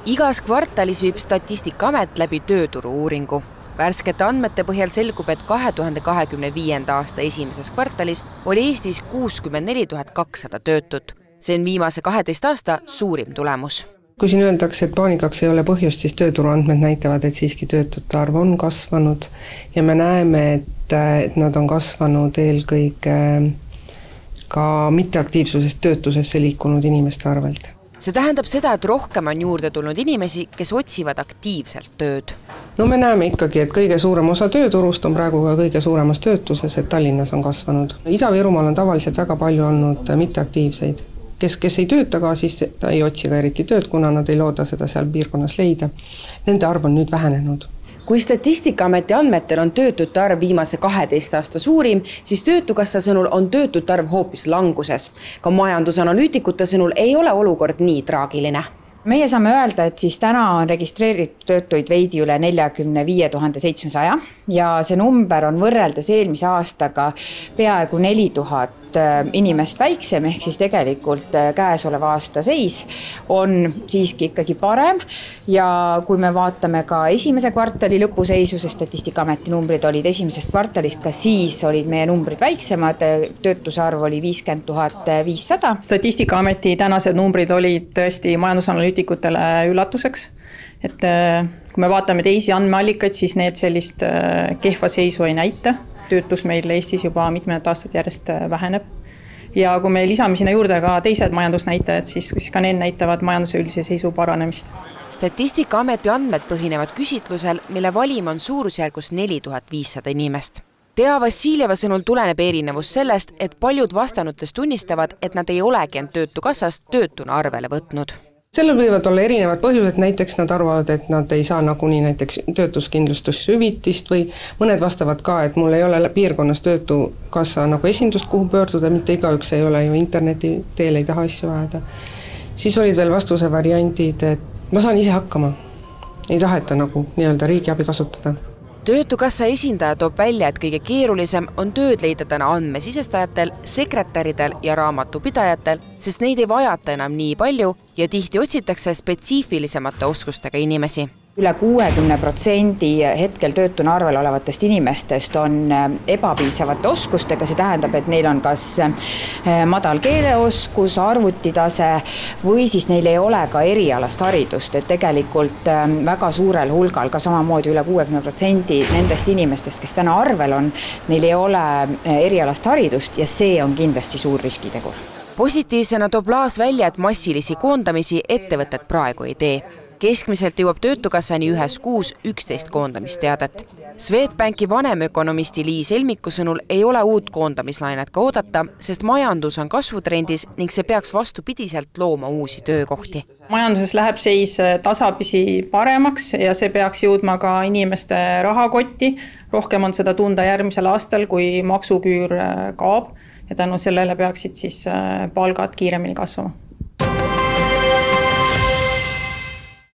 Igas kvartalis viib Statistikaamet läbi tööturu-uuringu. Värskete andmete põhjal selgub, et 2025. aasta esimeses kvartalis oli Eestis 64 200 töötut. See on viimase 12 aasta suurim tulemus. Kui siin öeldakse, et paanikaks ei ole põhjust, siis tööturuandmed näitavad, et siiski töötute arv on kasvanud ja me näeme, et nad on kasvanud eelkõige ka mitteaktiivsusest töötusesse liikunud inimeste arvelt. See tähendab seda, et rohkem on juurde tulnud inimesi, kes otsivad aktiivselt tööd. No me näeme ikkagi, et kõige suurem osa tööturust on praegu ka kõige suuremas töötuses, et Tallinnas on kasvanud. Ida-Virumaal on tavaliselt väga palju olnud mitteaktiivseid. Kes ei tööta ka, siis ei otsi ka eriti tööd, kuna nad ei looda seda seal piirkonnas leida. Nende arv on nüüd vähenenud. Kui Statistikaameti andmetel on töötute arv viimase 12 aasta suurim, siis Töötukassa sõnul on töötute arv hoopis languses. Ka majandusanalüütikute sõnul ei ole olukord nii traagiline. Meie saame öelda, et siis täna on registreeritud töötuid veidi üle 45 700 ja see number on võrreldes eelmise aastaga peaaegu 4000 inimest väiksem, ehk siis tegelikult käesoleva aasta seis on siiski ikkagi parem. Ja kui me vaatame ka esimese kvartali lõpuseisu, sest Statistikaameti numbrid olid esimesest kvartalist, ka siis olid meie numbrid väiksemad, töötuse arv oli 50 500. Statistikaameti tänased numbrid olid tõesti majandusanalüütikutele üllatuseks. Et kui me vaatame teisi andmeallikaid, siis need sellist kehva seisu ei näita. Töötus meil Eestis juba mitmed aastad järjest väheneb. Ja kui me lisame sinna juurde ka teised majandusnäitajad, siis ka need näitavad majanduse üldise seisu paranemist. Statistikaameti andmed põhinevad küsitlusel, mille valim on suurusjärgus 4500 inimest. Tea Vassiljeva sõnul tuleneb erinevus sellest, et paljud vastanutest tunnistavad, et nad ei olegi end Töötukassast töötuna arvele võtnud. Sellel võivad olla erinevad põhjused, näiteks nad arvavad, et nad ei saa nagunii näiteks töötuskindlustushüvitist või mõned vastavad ka, et mul ei ole piirkonnas Töötukassa nagu esindust, kuhu pöörduda, mitte igaüks ei ole ju interneti teel, ei taha asju ajada. Siis olid veel vastuse variandid, et ma saan ise hakkama, ei taheta nagu nii-öelda riigiabi kasutada. Töötukassa esindaja toob välja, et kõige keerulisem on tööd leida täna andmesisestajatel, sekretäridel ja raamatupidajatel, sest neid ei vajata enam nii palju ja tihti otsitakse spetsiifilisemate oskustega inimesi. Üle 60% hetkel töötuna arvel olevatest inimestest on ebapiisavate oskustega, see tähendab, et neil on kas madal keeleoskus, arvutitase või siis neil ei ole ka erialast haridust, et tegelikult väga suurel hulgal, ka samamoodi üle 60% nendest inimestest, kes täna arvel on, neil ei ole erialast haridust ja see on kindlasti suur riskitegur. Positiivsena toob Laas välja, et massilisi koondamisi ettevõtted praegu ei tee. Keskmiselt jõuab Töötukassani ühes kuus 11 koondamisteadet. Swedbanki vanemökonomisti Liis Elmiku sõnul ei ole uut koondamislainet ka oodata, sest majandus on kasvutrendis ning see peaks vastupidiselt looma uusi töökohti. Majanduses läheb seis tasapisi paremaks ja see peaks jõudma ka inimeste rahakotti. Rohkem on seda tunda järgmisel aastal, kui maksuküür kaob ja tänu sellele peaksid siis palgad kiiremini kasvama.